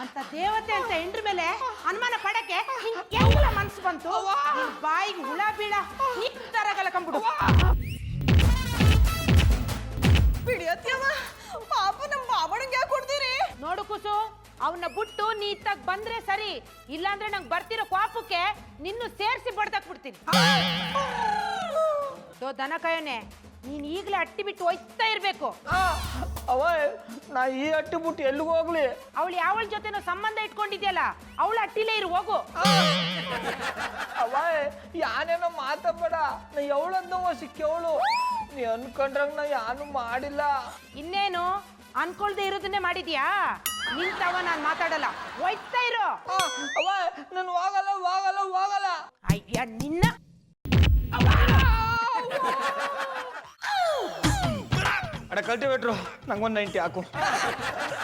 G: ಅಂತ ದೇವತೆ ಅಂತ ಹೆಂಡ್ರ ಮೇಲೆ ಅನುಮಾನ ಪಡಕ್ಕೆ ನಿಂಗೆ ಹೆಂಗಲ ಮನ್ಸು ಬಂತು? ನಿನ್ ಬಾಯಿಗೆ ಹುಳ ಬೀಳ ನಿತ್ತರಗಲ ಕಂಬಿಡು.
A: ಬಿಡಿಯತ್ಯವ, ಪಾಪ ನಮ್ಮ ಬಾಬಣ್ಣಂಗೆ ಯಾಕೆ ಕೊಡ್ತೀರಿ?
G: ನೋಡು ಕುಸು, ಅವನ್ನ ಬಿಟ್ಟು ನೀ ಇತ್ತಾಗ ಬಂದ್ರೆ ಸರಿ, ಇಲ್ಲಾಂದ್ರೆ ನಂಗೆ ಬರ್ತಿರೋ ಕೋಪಕ್ಕೆ ನಿನ್ನು ಸೇರಿಸಿ ಬಡ್ದಾಕ್ ಬಿಡ್ತೀನಿ. ದನ ಕಾಯೋನೆ, ನೀನ್ ಈಗಲೇ ಅಟ್ಟಿ ಬಿಟ್ಟು ಒಯ್ತಾ ಇರ್ಬೇಕು.
C: ಅವ್ವ, ನಾ ಈ ಅಟ್ಟಿ ಬಿಟ್ಟು ಎಲ್ಲಿಗೆ ಹೋಗ್ಲಿ?
G: ಅವಳು ಯಾವಳ ಜೊತೆನೋ ಸಂಬಂಧ ಇಟ್ಕೊಂಡಿದ್ಯಲ್ಲ, ಅವಳ ಅಟ್ಟಿಲೇ ಇರು, ಹೋಗು.
C: ಅವ್ವ, ಯಾನೇನೋ ಮಾತಾಡ್ಬೇಡ, ನಾ ಎವಳಂದವ ಸಿಕ್ಕವಳು. ನೀ ಅನ್ಕೊಂಡ್ರಂಗ ನಾ ಯಾನು ಮಾಡಿಲ್ಲ.
G: ಇನ್ನೇನು ಅನ್ಕೊಳ್ದೆ ಇರೋದನ್ನೇ ಮಾಡಿದ್ಯಾ? ನಿಂತವ ನಾನ್ ಮಾತಾಡಲ್ಲ, ಒಯ್ತಾ ಇರೋ.
C: ಅವ್ವ, ನಾನು ಹೋಗಲ್ಲ ಹೋಗಲ್ಲ ಹೋಗಲ್ಲ.
G: ಅಯ್ಯ ನಿನ್ನ
C: ಅಡ ಕಲ್ಟಿವೇಟ್ರು, ನಂಗೊಂದು 90 ಹಾಕು.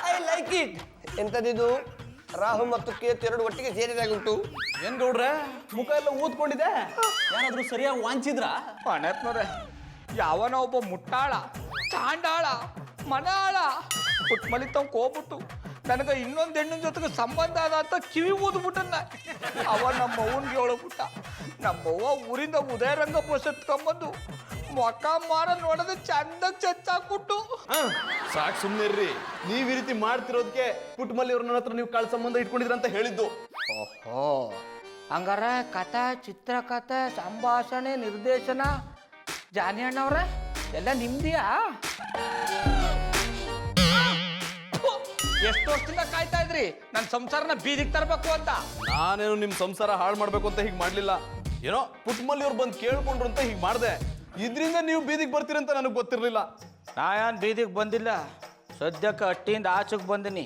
E: I like it. ಎಂತದಿದು? ರಾಹು ಮತ್ತು ಕೇತು ಎರಡು ಒಟ್ಟಿಗೆ ಸೇರಿದಾಗುಂಟು.
B: ಏನ್ ಗೌಡ್ರೆ, ಮುಖ ಎಲ್ಲ ಊದ್ಕೊಂಡಿದೆ. ಯಾರಾದ್ರೂ ಸರಿಯಾಗಿ ವಾಂಚಿದ್ರಾ?
C: ಪಣತ್ನವ್ರೆ, ಯಾವನ ಒಬ್ಬ ಮುಟ್ಟಾಳ, ಚಾಂಡಾಳ, ಮನಾಳ ಪುಟ್ಮಲಿ ತವ್ ಹೋಗ್ಬಿಟ್ಟು ನನಗೆ ಇನ್ನೊಂದು ಹೆಣ್ಣಿನ ಜೊತೆಗೆ ಸಂಬಂಧ ಅದ ಅಂತ ಕಿವಿ ಊದ್ಬಿಟ್ಟನ್ನ. ಅವ ನಮ್ಮ ಅವ್ವನ್ಗೆ ಹೇಳಬಿಟ್ಟ. ನಮ್ಮವ್ವ ಊರಿಂದ ಉದಯರಂಗ ಬಸ್ ಎತ್ಕೊಂಬಂದು ಮೊಕ್ಕ ಮಾರ ನೋಡೋದು ಚಂದಾಗ ಚೆಚ್ಚಾಕ್ಬಿಟ್ಟು.
F: ಸಾಕು ಸುಮ್ಮನಿರ್ರಿ. ನೀವು ಈ ರೀತಿ ಮಾಡ್ತಿರೋದಕ್ಕೆ ಪುಟ್ಟಮಲ್ಲಿ ಅವ್ರ ನನ್ನ ಹತ್ರ ನೀವು ಕಾಳ ಸಂಬಂಧ ಇಟ್ಕೊಂಡಿದ್ರ ಅಂತ ಹೇಳಿದ್ದು.
C: ಓಹೋ, ಹಂಗಾರ ಕಥಾ, ಚಿತ್ರಕಥೆ, ಸಂಭಾಷಣೆ, ನಿರ್ದೇಶನ, ಜಾನಿ ಅಣ್ಣವ್ರೆ ಎಲ್ಲ ನಿಮ್ದಿಯಾ? ಎಷ್ಟು ವರ್ಷದಿಂದ ಕಾಯ್ತಾ ಇದ್ರಿ ನನ್ನ ಸಂಸಾರನ ಬೀದಿಗೆ ತರಬೇಕು ಅಂತ?
B: ನಾನೇನು ನಿಮ್ ಸಂಸಾರ ಹಾಳು ಮಾಡ್ಬೇಕು ಅಂತ ಹೀಗೆ ಮಾಡ್ಲಿಲ್ಲ. ಏನೋ ಪುಟ್ಟಮಲ್ಲಿ ಅವ್ರು ಬಂದು ಕೇಳ್ಕೊಂಡ್ರು ಅಂತ ಹೀಗೆ ಮಾಡಿದೆ. ಇದರಿಂದ ನೀವು ಬೀದಿಗೆ ಬರ್ತೀರಂತ ನನಗೆ ಗೊತ್ತಿರಲಿಲ್ಲ.
C: ನಾ ಏನು ಬೀದಿಗೆ ಬಂದಿಲ್ಲ, ಸದ್ಯಕ್ಕೆ ಅಟ್ಟಿಯಿಂದ ಆಚೆಗೆ ಬಂದಿನಿ.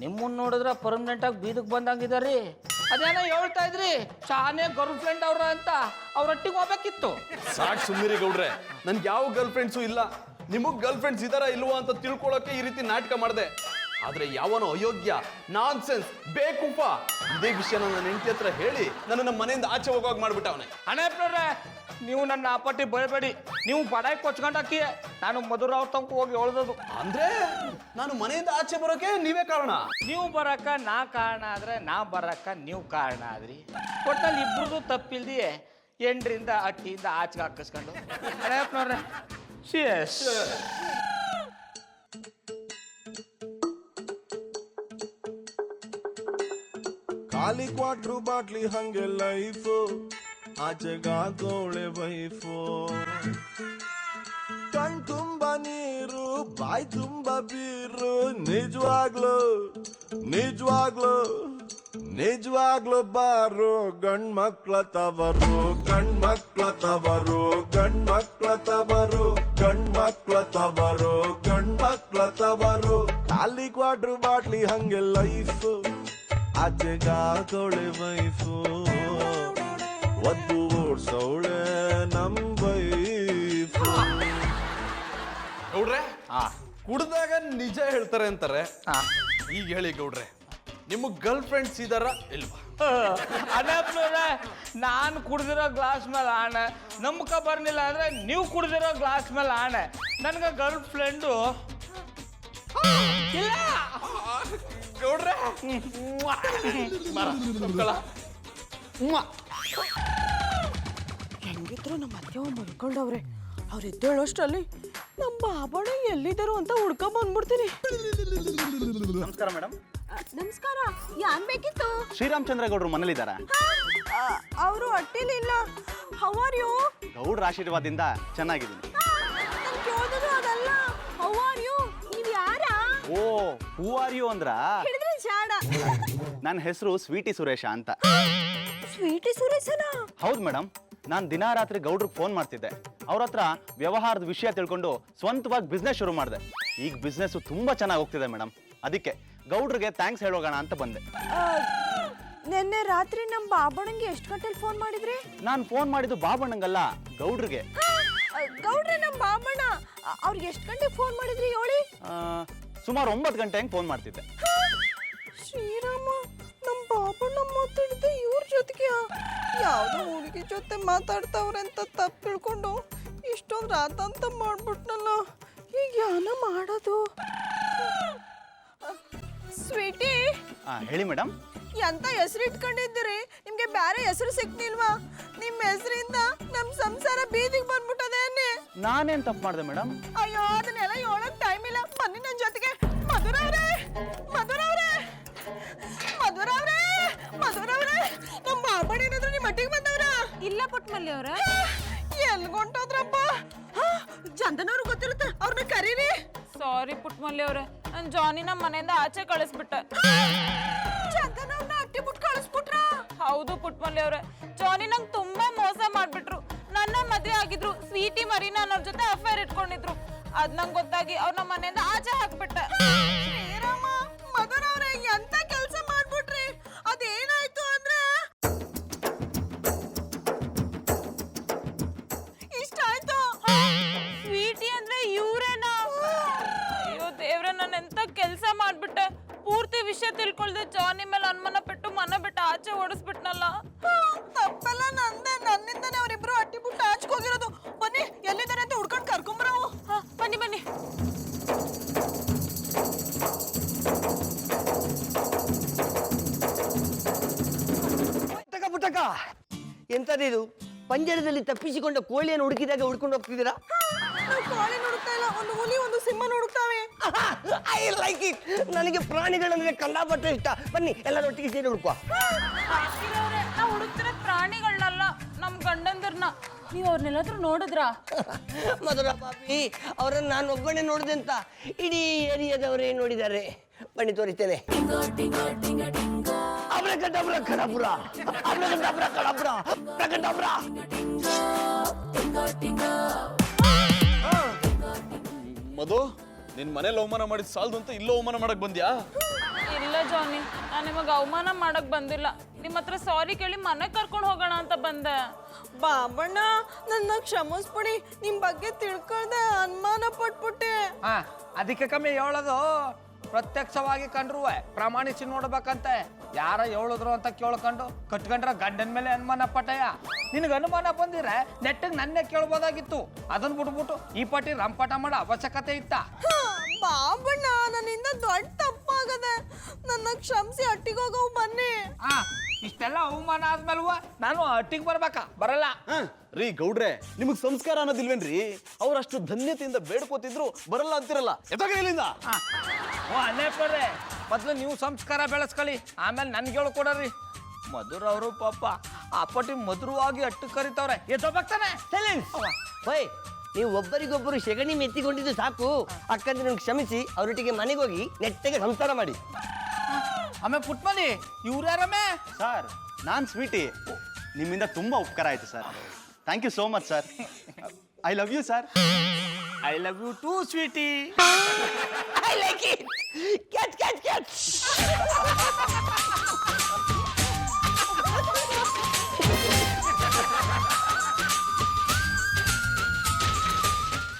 C: ನಿಮ್ಮನ್ನ ನೋಡಿದ್ರೆ ಪರ್ಮನೆಂಟಾಗಿ ಬೀದಿಗೆ ಬಂದಂಗಿದಾರಿ. ಅದೇನೋ ಹೇಳ್ತಾ ಇದ್ರಿ ಶಾನೆ ಗರ್ಲ್ ಫ್ರೆಂಡ್ ಅವ್ರ ಅಂತ, ಅವ್ರ ಒಟ್ಟಿಗೆ ಹೋಗ್ಬೇಕಿತ್ತು.
B: ಸಾಕ್ ಸುಮ್ಮನಿರಿ ಗೌಡ್ರೆ, ನನ್ಗೆ ಯಾವ ಗರ್ಲ್ ಫ್ರೆಂಡ್ಸು ಇಲ್ಲ. ನಿಮಗ್ ಗರ್ಲ್ ಫ್ರೆಂಡ್ಸ್ ಇದಾರ ಇಲ್ವಾ ಅಂತ ತಿಳ್ಕೊಳಕ್ಕೆ ಈ ರೀತಿ ನಾಟಕ ಮಾಡಿದೆ. ಆದ್ರೆ ಯಾವನೋ ಅಯೋಗ್ಯ ನಾನ್ ಸೆನ್ಸ್ ಬೇಕುಪ್ಪ ಇದೇ ವಿಷಯನ ನನ್ನ ಹೆಂಡತಿ ಹತ್ರ ಹೇಳಿ ನನ್ನ ಮನೆಯಿಂದ ಆಚೆ ಹೋಗೋವಾಗ ಮಾಡ್ಬಿಟ್ಟವನೆ.
C: ಅಣ್ಣಪ್ಪನವ್ರೆ, ನೀವು ನನ್ನ ಆಪಟ್ಟಿ ಬರಬೇಡಿ. ನೀವು ಬಡಾಯಿ ಕೊಚ್ಕೊಂಡಾಕಿ ನಾನು ಮಧುರ ಅವ್ರ ತನಕ ಹೋಗಿ ಹೇಳ್ದದು.
B: ಅಂದ್ರೆ ನಾನು ಮನೆಯಿಂದ ಆಚೆ ಬರೋಕೆ ನೀವೇ ಕಾರಣ?
C: ನೀವು ಬರಕ್ಕ ನಾ ಕಾರಣ ಆದ್ರೆ, ನಾ ಬರಕ್ಕ ನೀವು ಕಾರಣ ಆದ್ರಿ. ಒಟ್ಟಲ್ಲಿ ಇಬ್ರದ್ದು ತಪ್ಪಿಲ್ದಿ 8ರಿಂದ ಅಟ್ಟಿಯಿಂದ ಆಚೆಗೆ ಹಾಕಿಸ್ಕೊಂಡು ಅಣ್ಣಪ್ಪನವ್ರೆ ಶಿಯಸ್.
H: ಖಾಲಿ ಕ್ವಾಟ್ರು ಬಾಟ್ಲಿ ಹಂಗೆ ಲೈಫು, ಆಚೆಗಾಗೋಳೆ ವೈಫು. ಕಣ್ ತುಂಬ ನೀರು, ಬಾಯ್ ತುಂಬ ಬೀರು, ನಿಜವಾಗ್ಲು ನಿಜವಾಗ್ಲು ನಿಜವಾಗ್ಲು ಬಾರು ಗಂಡ್ಮಕ್ಳ ತವರು, ಗಂಡ್ಮಕ್ಳ ತವರು, ಗಂಡ್ಮಕ್ಳ ತವರು, ಗಂಡ್ಮಕ್ಳ ತವರು, ಗಂಡ್ಮಕ್ಳ ತವರು. ಖಾಲಿ ಕ್ವಾಟ್ರು ಬಾಟ್ಲಿ ಹಂಗೆ ಲೈಫು, ಆಚೆಗಾಗೋಳೆ ವೈಫು. ಒದ್ದು ಓಡ್ಸೋಳೆ ನಮ್ ವೈಫು.
B: ಗೌಡ್ರೆ ಕುಡ್ದಾಗ ನಿಜ ಹೇಳ್ತಾರೆ ಅಂತಾರೆ. ಈಗ ಹೇಳಿ ಗೌಡ್ರೆ, ನಿಮಗ್ ಗರ್ಲ್ ಫ್ರೆಂಡ್ಸ್ ಇದಾರ ಇಲ್ವಾ?
C: ಅಣ್ಣಪ್ಪನವ್ರೆ, ನಾನು ಕುಡ್ದಿರೋ ಗ್ಲಾಸ್ ಮೇಲೆ ಆಣೆ, ನಂಬಕ ಬರ್ನಿಲ್ಲ ಅಂದ್ರೆ ನೀವು ಕುಡ್ದಿರೋ ಗ್ಲಾಸ್ ಮೇಲೆ ಆಣೆ. ನನ್ಗೆ ಗರ್ಲ್ ಫ್ರೆಂಡು ಇಲ್ಲ.
B: ಗೌಡ್ರೆ
A: ಹೆಂಗಿದ್ರು ನಮ್ಮ ಅತ್ತೆ ಮಲ್ಕೊಂಡವ್ರೆ. ಅವ್ರು ಎದ್ದೇಳೋಷ್ಟರಲ್ಲಿ ನಮ್ಮ ಬಾಬಣ್ಣ ಎಲ್ಲಿದ್ದರು ಅಂತ ಹುಡ್ಕೊಂಡ್ ಬಂದ್ಬಿಡ್ತೀನಿ.
F: ನಮಸ್ಕಾರ ಮೇಡಮ್.
A: ನಮಸ್ಕಾರ. ಯಾನ್ ಬೇಕಿತ್ತು?
F: ಶ್ರೀರಾಮಚಂದ್ರ ಗೌಡ್ರು ಮನೇಲಿದ್ದಾರಾ?
A: ಅವರು ಅಟ್ಟಿಲಿ ಇಲ್ಲ. How are you?
F: ಗೌಡ್ರ ಆಶೀರ್ವಾದದಿಂದ ಚೆನ್ನಾಗಿದ್ದೀನಿ.
A: ನಾನು ಕೇಳಿದ್ರು ಅದಲ್ಲ. How are you? ನೀವು ಯಾರಾ?
F: ಓ, ಹೂ ಆರ್ ಯು ಅಂದ್ರ?
A: ಹಿಡಿದ್ರೆ ಜಾಡ.
F: ನನ್ನ ಹೆಸರು ಸ್ವೀಟಿ ಸುರೇಶ ಅಂತ.
A: ಸ್ವೀಟಿ ಸುರೇಶನ?
F: ಹೌದು ಮೇಡಮ್. ನಾನು ದಿನ ರಾತ್ರಿ ಗೌಡ್ರಿಗೆ ಫೋನ್ ಮಾಡ್ತಿದ್ದೆ. ಅವ್ರ ಹತ್ರ ವ್ಯವಹಾರದ ವಿಷಯ ತಿಳ್ಕೊಂಡು ಸ್ವಂತವಾಗಿ ಬಿಸ್ನೆಸ್ ಶುರು ಮಾಡಿದೆ. ಈಗ ಬಿಸ್ನೆಸ್ ತುಂಬಾ ಚೆನ್ನಾಗಿ ಹೋಗ್ತಿದೆ ಮೇಡಮ್. ಅದಕ್ಕೆ ಗೌಡ್ರಿಗೆ ಥ್ಯಾಂಕ್ಸ್ ಹೇಳೋಗೋಣ ಅಂತ ಬಂದೆ.
A: ನಿನ್ನೆ ರಾತ್ರಿ ನಮ್ಮ ಬಾಬಣ್ಣಂಗೆ ಎಷ್ಟು ಗಂಟೆಲಿ ಫೋನ್ ಮಾಡಿದ್ರಿ?
F: ನಾನು ಫೋನ್ ಮಾಡಿದ್ದು ಬಾಬಣ್ಣಂಗಲ್ಲ, ಗೌಡ್ರಿಗೆ.
A: ಗೌಡ್ರೆ ನಮ್ಮ ಬಾಬಣ್ಣ. ಅವ್ರಿಗೆ ಎಷ್ಟು ಗಂಟೆಗೆ ಫೋನ್ ಮಾಡಿದ್ರಿ ಹೇಳಿ?
F: ಸುಮಾರು 9 ಗಂಟೆ ಹಂಗೆ ಫೋನ್ ಮಾಡ್ತಿದ್ದೆ.
A: ಶ್ರೀರಾಮ, ನಮ್ಮ ಬಾಬಣ್ಣ ಮಾತಾಡಿದ್ದೆ ಇವ್ರ ಜೊತೆಗೆ. ಯಾವುದೋ ಹುಡುಗಿ ಜೊತೆ ಮಾತಾಡ್ತಾವ್ರೆ ಅಂತ ತಪ್ಪು ತಿಳ್ಕೊಂಡು ಇಷ್ಟೊಂದು ರಾತಾಂತ ಮಾಡ್ಬಿಟ್ನಲ್ಲ. ಈಗ ಯಾನ ಮಾಡೋದು? ಸ್ವೀಟಿ,
F: ಹೇಳಿ ಮೇಡಮ್.
A: ಎಂತ ಹೆಸರು ಇಟ್ಕೊಂಡಿದ್ದೀರಿ? ನಿಮ್ಗೆ ಬೇರೆ ಹೆಸರು ಸಿಕ್ನಿಲ್ವಾ? ನಿಮ್ಮ ಹೆಸರಿಂದ ನಮ್ಮ ಸಂಸಾರ ಬೀದಿಗೆ ಬಂದ್ಬಿಟ್ಟದೇನೆ.
F: ನಾನೇನ್ ತಪ್ಪು ಮಾಡಿದೆ ಮೇಡಮ್?
A: ಅಯ್ಯೋ, ಅದನ್ನೆಲ್ಲ ಹೇಳಕ್ ಟೈಮ್ ಇಲ್ಲ. ಬನ್ನಿ ನನ್ನ ಜೊತೆಗೆ. ಮಧುರವ್ರೆ, ಮಧುರವ್ರೆ, ಮಧುರವ್ರೆ, ಮಧುರವ್ರೆ, ನಮ್ಮ ಬಾಬಣ್ಣ ಏನಾದ್ರು ನಿಮ್ಮ ಮಟ್ಟಿಗೆ ಬಂದವ್ರ?
D: ಇಲ್ಲ ಪುಟ್ಮಲ್ಲಿ ಅವ್ರ,
A: ಎಲ್ಗೊಂಟೋದ್ರಪ್ಪ? ಚಂದನವ್ರು ಗೊತ್ತಿರುತ್ತೆ, ಅವ್ರನ್ನ ಕರೀರಿ.
D: ಸಾರಿ ಪುಟ್ಮಲ್ಲಿ ಅವ್ರೆ, ನನ್ ಜಾನಿ ನಮ್ಮ ಮನೆಯಿಂದ ಆಚೆ ಕಳಿಸ್ಬಿಟ್ಟೆ.
A: ಚಂದನವ್ರನ್ನ ಅಟ್ಟಿ ಬಿಟ್ಟು ಕಳಿಸ್ಬಿಟ್ರ?
D: ಹೌದು ಪುಟ್ಮಲ್ಲಿ ಅವ್ರೆ, ಜಾನಿ ನಂಗೆ ತುಂಬಾ ಮೋಸ ಮಾಡ್ಬಿಟ್ರು. ನನ್ನ ಮದ್ವೆ ಆಗಿದ್ರು, ಸ್ವೀಟಿ ಮರೀನಾ ಅನ್ನೋರ್ ಜೊತೆ ಅಫೇರ್ ಇಟ್ಕೊಂಡಿದ್ರು. ಅದ್ ನಂಗೆ ಗೊತ್ತಾಗಿ ಅವ್ರ ನಮ್ಮ ಮನೆಯಿಂದ ಆಚೆ ಹಾಕ್ಬಿಟ್ಟೆ.
A: ಶ್ರೀರಾಮ, ಮಧುರವ್ರೆ, ಎಂತ ಕೆಲಸ ಮಾಡ್ಬಿಟ್ರಿ? ಅದೇನಾಯ್ತು ಅಂದ್ರೆ ಇಷ್ಟ ಆಯ್ತು.
D: ಸ್ವೀಟಿ ಅಂದ್ರೆ ಇವ್ರೇನಾ? ಅಯ್ಯೋ ದೇವ್ರೆ, ನಾನು ಎಂತ ಕೆಲಸ ಮಾಡ್ಬಿಟ್ಟೆ. ಪೂರ್ತಿ ವಿಷಯ ತಿಳ್ಕೊಳ್ದೆ ಜಾನಿ ಮೇಲೆ ಅನುಮಾನ ಪಟ್ಟು ಮನೆ ಬಿಟ್ಟು ಆಚೆ ಓಡಿಸ್ಬಿಟ್ನಲ್ಲ.
A: ತಪ್ಪೆಲ್ಲ ನಂದೆ. ನನ್ನಿಂದನೇ ಅವರಿಬ್ರು ಅಟ್ಟಿ ಬಿಟ್ಟು ಆಚೆಗೆ ಹೋಗಿರೋದು. ಬನ್ನಿ, ಎಲ್ಲಿದ್ದಾರೆ ಅಂತ ಹುಡ್ಕೊಂಡು ಕರ್ಕೊಂಬರವು.
D: ಬನ್ನಿ ಬನ್ನಿ.
E: ಪುಟ್ಟಕ, ಎಂತದಿದು? ಪಂಜರದಲ್ಲಿ ತಪ್ಪಿಸಿಕೊಂಡ ಕೋಳಿಯನ್ನು ಹುಡುಕಿದಾಗ ಹುಡ್ಕೊಂಡು ಹೋಗ್ತಿದ್ದೀರಾ?
A: ನಾವು ಕೋಳಿ ನೋಡುತ್ತಾ ಇಲ್ಲ, ಒಂದು ಹುಲಿ ಒಂದು ಸಿಂಹ ನೋಡುತ್ತಾವೆ.
E: I like it. ನನಗೆ ಪ್ರಾಣಿಗಳಂದ್ರೆ ಕಂಡಾಪಟ್ಟೆ ಇಷ್ಟ. ಬನ್ನಿ ಎಲ್ಲರೊಟ್ಟಿಗೆ ಸೇರಿ ಹುಡುಕುವ.
D: ನಾವು ಹುಡುಕ್ತಿರೋ ಪ್ರಾಣಿಗಳನ್ನಲ್ಲ, ನಮ್ ಗಂಡಂದಿರ್ನ. ನೀವು ಅವ್ರನ್ನೆಲ್ಲಾದ್ರೂ ನೋಡಿದ್ರಾ?
E: ಮಧುರ ಪಾಪಿ, ಅವರನ್ನು ನಾನು ಒಬ್ಬನೇ ನೋಡಿದೆ ಅಂತ ಇಡೀ ಏರಿಯಾದವರೇ ನೋಡಿದ್ದಾರೆ. ಬನ್ನಿ ತೋರಿಸ್ತೇನೆ. ಅಬ್ರಕಡಬ್ರ ಕಡಬ್ರ, ಅಬ್ರಕಡಬ್ರ ಕಡಬ್ರ, ಅಬ್ರಕಡಬ್ರ.
B: ಮಧು ನಿನ್ ಮನೇಲಿ ಅವಮಾನ ಮಾಡಿದ್ ಸಾಲದು ಅಂತ ಇಲ್ಲೋ ಅವಮಾನ ಮಾಡಕ್ ಬಂದ್ಯಾ?
D: ಇಲ್ಲ ಜಾನಿ, ನಾನು ನಿಮಗೆ ಅವಮಾನ ಮಾಡಕ್ ಬಂದಿಲ್ಲ. ನಿಮ್ಮ ಹತ್ರ ಸಾರಿ ಕೇಳಿ ಮನೆ ಕರ್ಕೊಂಡು ಹೋಗೋಣ ಅಂತ ಬಂದೆ.
A: ಬಾಬಣ್ಣ ನನ್ನ ಕ್ಷಮಿಸ್ಬಿಡಿ, ನಿಮ್ ಬಗ್ಗೆ ತಿಳ್ಕೊಳ್ದೆ ಅನುಮಾನ ಪಟ್ಬಿಟ್ಟೆ.
C: ಹಾ ಅದಕ್ಕೆ ಕಮ್ಮಿ ಹೇಳೋದು, ಪ್ರತ್ಯಕ್ಷವಾಗಿ ಕಂಡ್ರುವೆ ಪ್ರಮಾಣಿಸಿ ನೋಡ್ಬೇಕಂತೆ. ಯಾರ ಹೇಳಿದ್ರು ಅಂತ ಕೇಳ್ಕೊಂಡು ಕಟ್ಕೊಂಡ್ರ ಗಂಡನ ಮೇಲೆ ಅನುಮಾನ ಪಟ್ಟಯ್ಯ. ನಿನಗೆ ಅನುಮಾನ ಬಂದಿದ್ರೆ ನೆಟ್ಟಿಗೆ ನನ್ನೇ ಕೇಳ್ಬೋದಾಗಿತ್ತು. ಅದನ್ನ ಬಿಟ್ಬಿಟ್ಟು ಈ ಪಟ್ಟಿ ರಂಪಾಟ ಮಾಡೋ ಅವಶ್ಯಕತೆ ಇತ್ತ?
A: ಬಾಬಣ್ಣ ನನ್ನಿಂದ ದೊಡ್ಡ ತಪ್ಪಾಗದೆ, ನನ್ನ ಕ್ಷಮಿಸಿ ಹಟ್ಟಿಗೆ ಹೋಗೋ ಬನ್ನಿ.
C: ಆ ಇಷ್ಟೆಲ್ಲ ಅವಮಾನ ಆದ್ಮೇಲ್ವ ನಾನು ಹಟ್ಟಿಗೆ ಬರ್ಬೇಕಾ? ಬರಲ್ಲ.
B: ರೀ ಗೌಡ್ರೆ, ನಿಮಗ್ ಸಂಸ್ಕಾರ ಅನ್ನೋದಿಲ್ವೇನ್ರಿ? ಅವ್ರಷ್ಟು ಧನ್ಯತೆಯಿಂದ ಬೇಡ್ಕೋತಿದ್ರು ಬರಲ್ಲ ಅಂತಿರಲ್ಲ, ಎತ್ತಾಗ ಇಲ್ಲಿಂದ.
C: ಓ ಅಲ್ಲೇಪ್ರೆ, ಮೊದ್ಲು ನೀವು ಸಂಸ್ಕಾರ ಬೆಳೆಸ್ಕೊಳ್ಳಿ, ಆಮೇಲೆ ನನ್ಗೆ ಹೇಳ್ಕೊಡ್ರಿ. ಮಧುರ ಅವರು ಪಾಪ ಆ ಪಟ್ಟಿ ಮಧುರವಾಗಿ ಅಟ್ಟು ಕರಿತವ್ರೆ. ಎತ್ತೋಗ್ತಾನೆ.
E: ಹೋಯ್, ನೀವು ಒಬ್ಬರಿಗೊಬ್ಬರು ಸೆಗಣಿ ಮೆತ್ತಿಕೊಂಡಿದ್ದು ಸಾಕು. ಅಕ್ಕಂದ್ರೆ ನಿಮ್ಗೆ ಕ್ಷಮಿಸಿ ಅವರೊಟ್ಟಿಗೆ ಮನೆಗೆ ಹೋಗಿ ನೆಟ್ಟಗೆ ಸಂಸಾರ ಮಾಡಿ.
C: ಆಮೇಲೆ ಪುಟ್ಮಲಿ ಇವ್ರ್ಯಾರಮ್ಮೆ?
F: ಸರ್ ನಾನು ಸ್ವೀಟಿ, ನಿಮ್ಮಿಂದ ತುಂಬ ಉಪಕಾರ ಆಯಿತು sir. Thank you so much sir. I love you sir.
C: I love you too sweetie.
E: I like it. Catch.